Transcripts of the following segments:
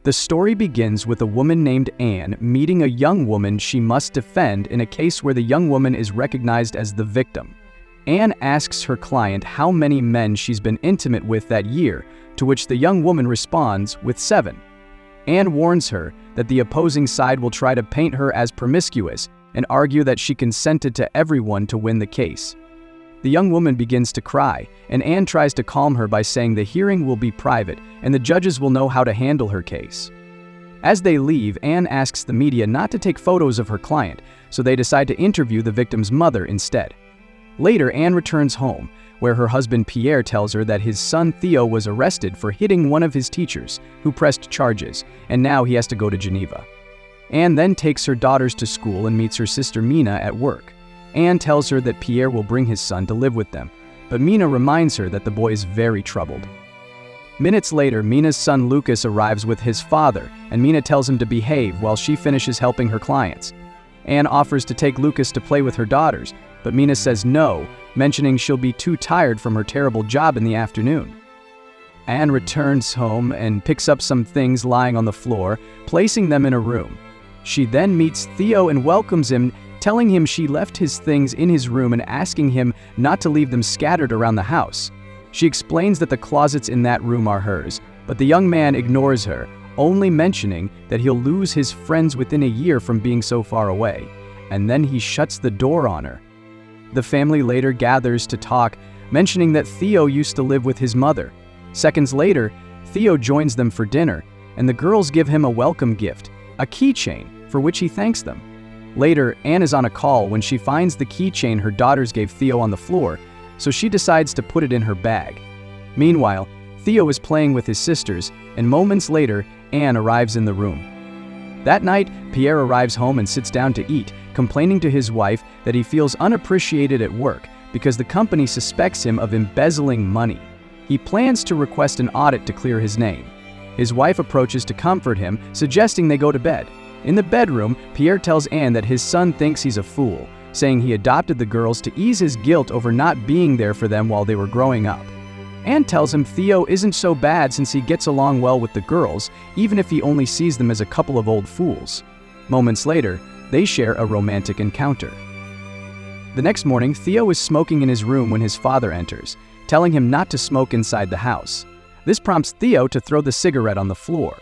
The story begins with a woman named Anne meeting a young woman she must defend in a case where the young woman is recognized as the victim. Anne asks her client how many men she's been intimate with that year, to which the young woman responds with 7. Anne warns her that the opposing side will try to paint her as promiscuous and argue that she consented to everyone to win the case. The young woman begins to cry, and Anne tries to calm her by saying the hearing will be private and the judges will know how to handle her case. As they leave, Anne asks the media not to take photos of her client, so they decide to interview the victim's mother instead. Later, Anne returns home, where her husband Pierre tells her that his son Theo was arrested for hitting one of his teachers, who pressed charges, and now he has to go to Geneva. Anne then takes her daughters to school and meets her sister Mina at work. Anne tells her that Pierre will bring his son to live with them, but Mina reminds her that the boy is very troubled. Minutes later, Mina's son Lucas arrives with his father, and Mina tells him to behave while she finishes helping her clients. Anne offers to take Lucas to play with her daughters, but Mina says no, mentioning she'll be too tired from her terrible job in the afternoon. Anne returns home and picks up some things lying on the floor, placing them in a room. She then meets Theo and welcomes him, telling him she left his things in his room and asking him not to leave them scattered around the house. She explains that the closets in that room are hers, but the young man ignores her, only mentioning that he'll lose his friends within a year from being so far away, and then he shuts the door on her. The family later gathers to talk, mentioning that Theo used to live with his mother. Seconds later, Theo joins them for dinner, and the girls give him a welcome gift, a keychain, for which he thanks them. Later, Anne is on a call when she finds the keychain her daughters gave Theo on the floor, so she decides to put it in her bag. Meanwhile, Theo is playing with his sisters, and moments later, Anne arrives in the room. That night, Pierre arrives home and sits down to eat, complaining to his wife that he feels unappreciated at work because the company suspects him of embezzling money. He plans to request an audit to clear his name. His wife approaches to comfort him, suggesting they go to bed. In the bedroom, Pierre tells Anne that his son thinks he's a fool, saying he adopted the girls to ease his guilt over not being there for them while they were growing up. Anne tells him Theo isn't so bad since he gets along well with the girls, even if he only sees them as a couple of old fools. Moments later, they share a romantic encounter. The next morning, Theo is smoking in his room when his father enters, telling him not to smoke inside the house. This prompts Theo to throw the cigarette on the floor.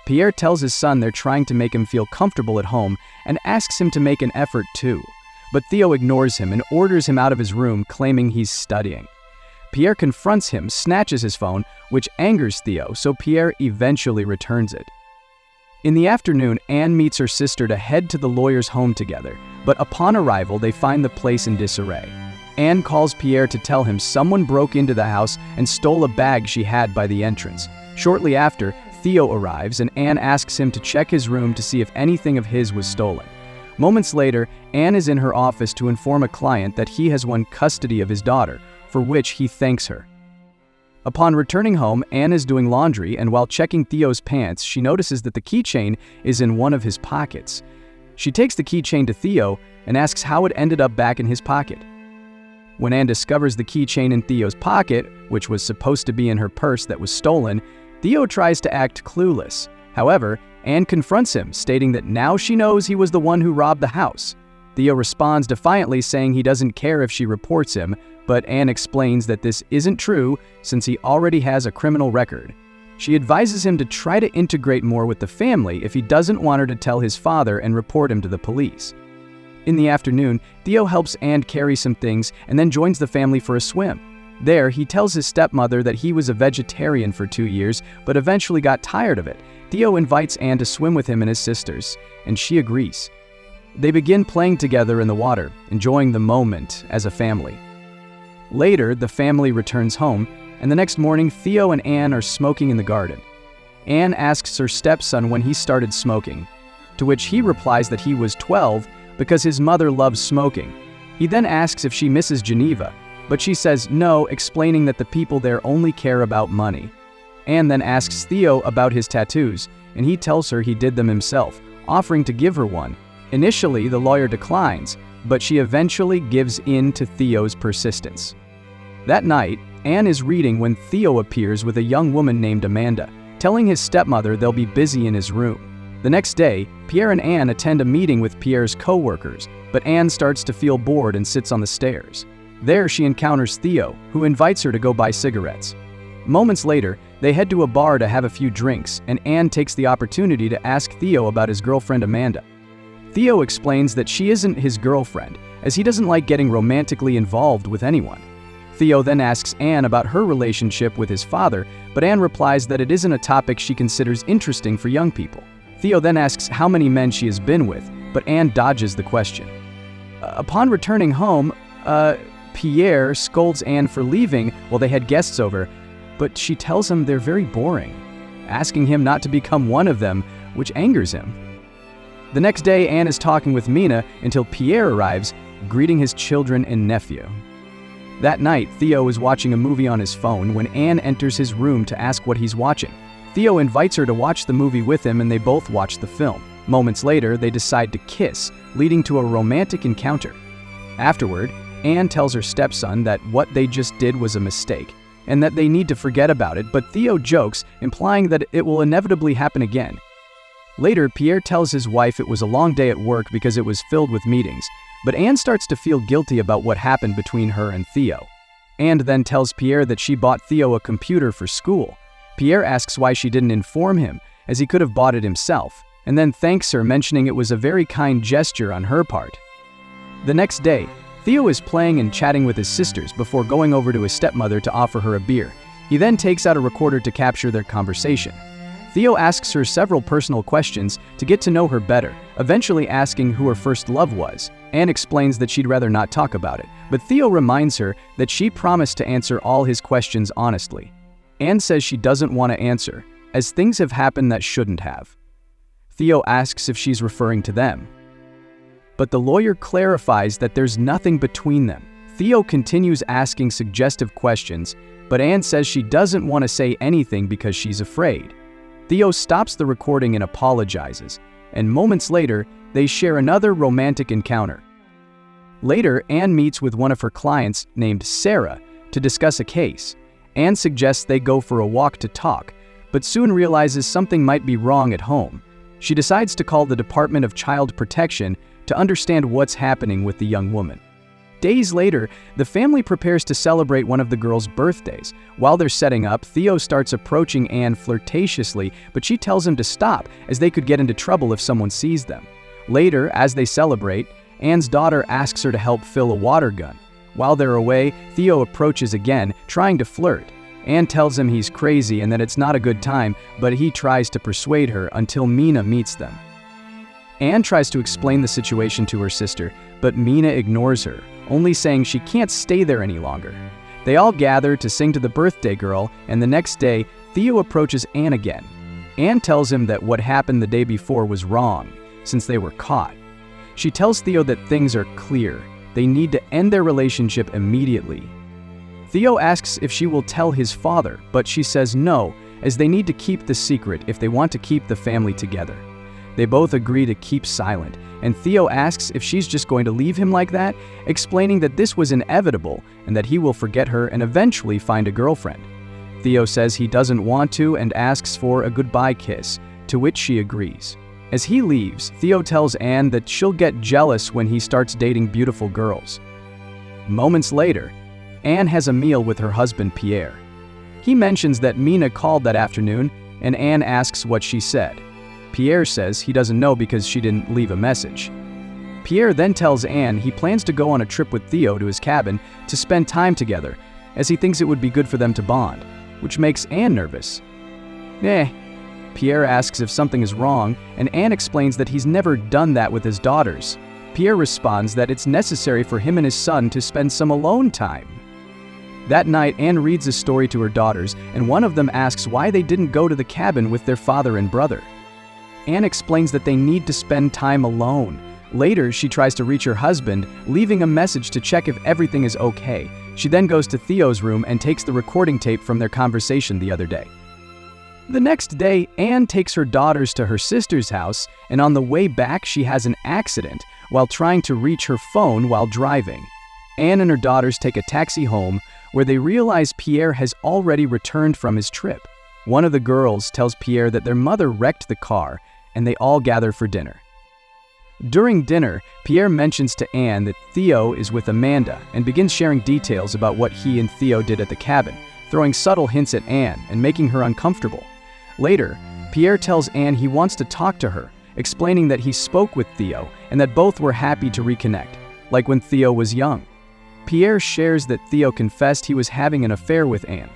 Pierre tells his son they're trying to make him feel comfortable at home and asks him to make an effort too. But Theo ignores him and orders him out of his room, claiming he's studying. Pierre confronts him, snatches his phone, which angers Theo, so Pierre eventually returns it. In the afternoon, Anne meets her sister to head to the lawyer's home together, but upon arrival, they find the place in disarray. Anne calls Pierre to tell him someone broke into the house and stole a bag she had by the entrance. Shortly after, Theo arrives and Anne asks him to check his room to see if anything of his was stolen. Moments later, Anne is in her office to inform a client that he has won custody of his daughter, for which he thanks her. Upon returning home, Anne is doing laundry, and while checking Theo's pants, she notices that the keychain is in one of his pockets. She takes the keychain to Theo and asks how it ended up back in his pocket. When Anne discovers the keychain in Theo's pocket, which was supposed to be in her purse that was stolen, Theo tries to act clueless. However, Anne confronts him, stating that now she knows he was the one who robbed the house. Theo responds defiantly, saying he doesn't care if she reports him, but Anne explains that this isn't true since he already has a criminal record. She advises him to try to integrate more with the family if he doesn't want her to tell his father and report him to the police. In the afternoon, Theo helps Anne carry some things and then joins the family for a swim. There, he tells his stepmother that he was a vegetarian for 2 years, but eventually got tired of it. Theo invites Anne to swim with him and his sisters, and she agrees. They begin playing together in the water, enjoying the moment as a family. Later, the family returns home, and the next morning, Theo and Anne are smoking in the garden. Anne asks her stepson when he started smoking, to which he replies that he was 12 because his mother loves smoking. He then asks if she misses Geneva, but she says no, explaining that the people there only care about money. Anne then asks Theo about his tattoos, and he tells her he did them himself, offering to give her one. Initially, the lawyer declines, but she eventually gives in to Theo's persistence. That night, Anne is reading when Theo appears with a young woman named Amanda, telling his stepmother they'll be busy in his room. The next day, Pierre and Anne attend a meeting with Pierre's co-workers, but Anne starts to feel bored and sits on the stairs. There she encounters Theo, who invites her to go buy cigarettes. Moments later, they head to a bar to have a few drinks, and Anne takes the opportunity to ask Theo about his girlfriend Amanda. Theo explains that she isn't his girlfriend, as he doesn't like getting romantically involved with anyone. Theo then asks Anne about her relationship with his father, but Anne replies that it isn't a topic she considers interesting for young people. Theo then asks how many men she has been with, but Anne dodges the question. Upon returning home, Pierre scolds Anne for leaving while they had guests over, but she tells him they're very boring, asking him not to become one of them, which angers him. The next day, Anne is talking with Mina until Pierre arrives, greeting his children and nephew. That night, Theo is watching a movie on his phone when Anne enters his room to ask what he's watching. Theo invites her to watch the movie with him, and they both watch the film. Moments later, they decide to kiss, leading to a romantic encounter. Afterward, Anne tells her stepson that what they just did was a mistake, and that they need to forget about it, but Theo jokes, implying that it will inevitably happen again. Later, Pierre tells his wife it was a long day at work because it was filled with meetings, but Anne starts to feel guilty about what happened between her and Theo. Anne then tells Pierre that she bought Theo a computer for school. Pierre asks why she didn't inform him, as he could have bought it himself, and then thanks her, mentioning it was a very kind gesture on her part. The next day, Theo is playing and chatting with his sisters before going over to his stepmother to offer her a beer. He then takes out a recorder to capture their conversation. Theo asks her several personal questions to get to know her better, eventually asking who her first love was. Anne explains that she'd rather not talk about it, but Theo reminds her that she promised to answer all his questions honestly. Anne says she doesn't want to answer, as things have happened that shouldn't have. Theo asks if she's referring to them, but the lawyer clarifies that there's nothing between them. Theo continues asking suggestive questions, but Anne says she doesn't want to say anything because she's afraid. Theo stops the recording and apologizes, and moments later, they share another romantic encounter. Later, Anne meets with one of her clients named Sarah to discuss a case. Anne suggests they go for a walk to talk, but soon realizes something might be wrong at home. She decides to call the Department of Child Protection to understand what's happening with the young woman. Days later, the family prepares to celebrate one of the girls' birthdays. While they're setting up, Theo starts approaching Anne flirtatiously, but she tells him to stop, as they could get into trouble if someone sees them. Later, as they celebrate, Anne's daughter asks her to help fill a water gun. While they're away, Theo approaches again, trying to flirt. Anne tells him he's crazy and that it's not a good time, but he tries to persuade her until Mina meets them. Anne tries to explain the situation to her sister, but Mina ignores her, only saying she can't stay there any longer. They all gather to sing to the birthday girl, and the next day, Theo approaches Anne again. Anne tells him that what happened the day before was wrong, since they were caught. She tells Theo that things are clear. They need to end their relationship immediately. Theo asks if she will tell his father, but she says no, as they need to keep the secret if they want to keep the family together. They both agree to keep silent, and Theo asks if she's just going to leave him like that, explaining that this was inevitable and that he will forget her and eventually find a girlfriend. Theo says he doesn't want to and asks for a goodbye kiss, to which she agrees. As he leaves, Theo tells Anne that she'll get jealous when he starts dating beautiful girls. Moments later, Anne has a meal with her husband Pierre. He mentions that Mina called that afternoon, and Anne asks what she said. Pierre says he doesn't know because she didn't leave a message. Pierre then tells Anne he plans to go on a trip with Theo to his cabin to spend time together, as he thinks it would be good for them to bond, which makes Anne nervous. Pierre asks if something is wrong, and Anne explains that he's never done that with his daughters. Pierre responds that it's necessary for him and his son to spend some alone time. That night, Anne reads a story to her daughters, and one of them asks why they didn't go to the cabin with their father and brother. Anne explains that they need to spend time alone. Later, she tries to reach her husband, leaving a message to check if everything is okay. She then goes to Theo's room and takes the recording tape from their conversation the other day. The next day, Anne takes her daughters to her sister's house, and on the way back she has an accident while trying to reach her phone while driving. Anne and her daughters take a taxi home, where they realize Pierre has already returned from his trip. One of the girls tells Pierre that their mother wrecked the car, and they all gather for dinner. During dinner, Pierre mentions to Anne that Theo is with Amanda and begins sharing details about what he and Theo did at the cabin, throwing subtle hints at Anne and making her uncomfortable. Later, Pierre tells Anne he wants to talk to her, explaining that he spoke with Theo and that both were happy to reconnect, like when Theo was young. Pierre shares that Theo confessed he was having an affair with Anne.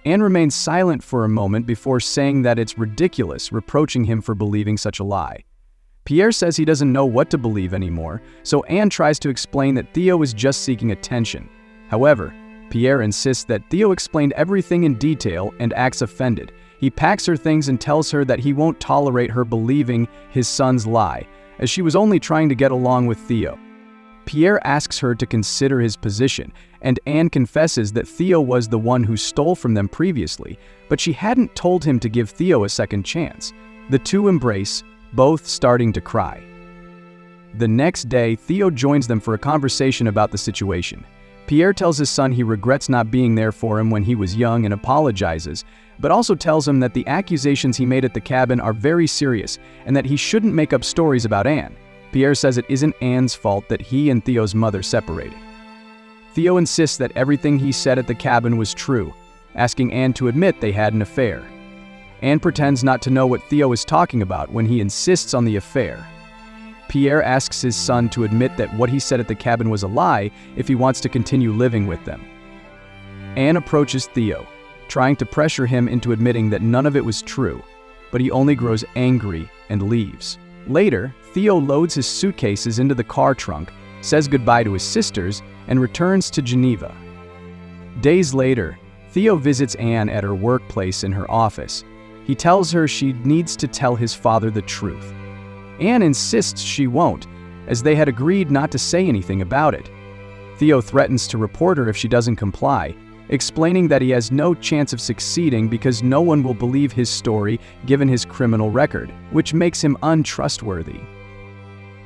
Anne remains silent for a moment before saying that it's ridiculous, reproaching him for believing such a lie. Pierre says he doesn't know what to believe anymore, so Anne tries to explain that Theo is just seeking attention. However, Pierre insists that Theo explained everything in detail and acts offended. He packs her things and tells her that he won't tolerate her believing his son's lie, as she was only trying to get along with Theo. Pierre asks her to consider his position, and Anne confesses that Theo was the one who stole from them previously, but she hadn't told him to give Theo a second chance. The two embrace, both starting to cry. The next day, Theo joins them for a conversation about the situation. Pierre tells his son he regrets not being there for him when he was young and apologizes, but also tells him that the accusations he made at the cabin are very serious and that he shouldn't make up stories about Anne. Pierre says it isn't Anne's fault that he and Theo's mother separated. Theo insists that everything he said at the cabin was true, asking Anne to admit they had an affair. Anne pretends not to know what Theo is talking about when he insists on the affair. Pierre asks his son to admit that what he said at the cabin was a lie if he wants to continue living with them. Anne approaches Theo, trying to pressure him into admitting that none of it was true, but he only grows angry and leaves. Later, Theo loads his suitcases into the car trunk, says goodbye to his sisters, and returns to Geneva. Days later, Theo visits Anne at her workplace in her office. He tells her she needs to tell his father the truth. Anne insists she won't, as they had agreed not to say anything about it. Theo threatens to report her if she doesn't comply, explaining that he has no chance of succeeding because no one will believe his story given his criminal record, which makes him untrustworthy.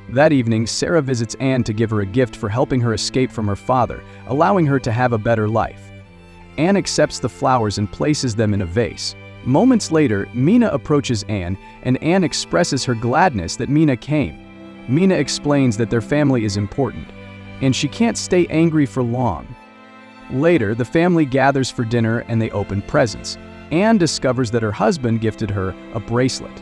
That evening, Sarah visits Anne to give her a gift for helping her escape from her father, allowing her to have a better life. Anne accepts the flowers and places them in a vase. Moments later, Mina approaches Anne, and Anne expresses her gladness that Mina came. Mina explains that their family is important, and she can't stay angry for long. Later, the family gathers for dinner and they open presents. Anne discovers that her husband gifted her a bracelet.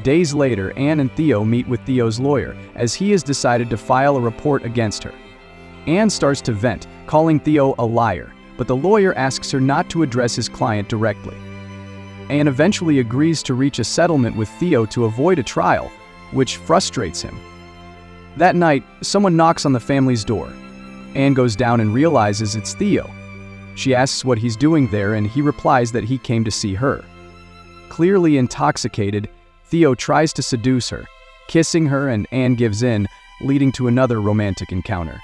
Days later, Anne and Theo meet with Theo's lawyer, as he has decided to file a report against her. Anne starts to vent, calling Theo a liar, but the lawyer asks her not to address his client directly. Anne eventually agrees to reach a settlement with Theo to avoid a trial, which frustrates him. That night, someone knocks on the family's door. Anne goes down and realizes it's Theo. She asks what he's doing there, and he replies that he came to see her. Clearly intoxicated, Theo tries to seduce her, kissing her, and Anne gives in, leading to another romantic encounter.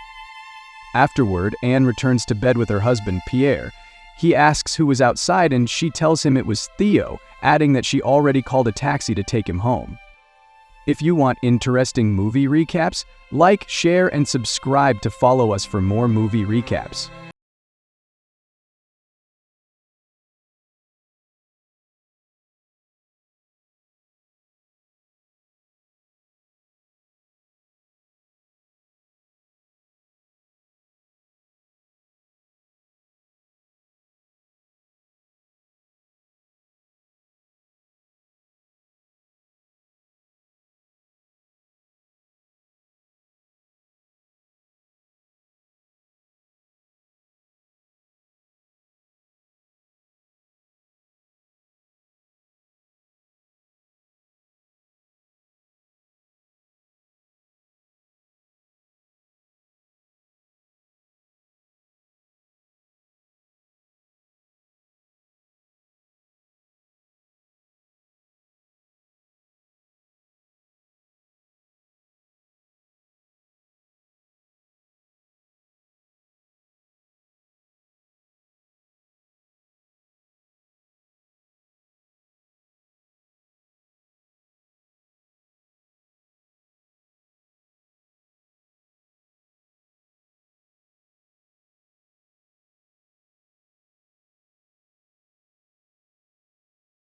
Afterward, Anne returns to bed with her husband, Pierre. He asks who was outside, and she tells him it was Theo, adding that she already called a taxi to take him home. If you want interesting movie recaps, like, share, and subscribe to follow us for more movie recaps.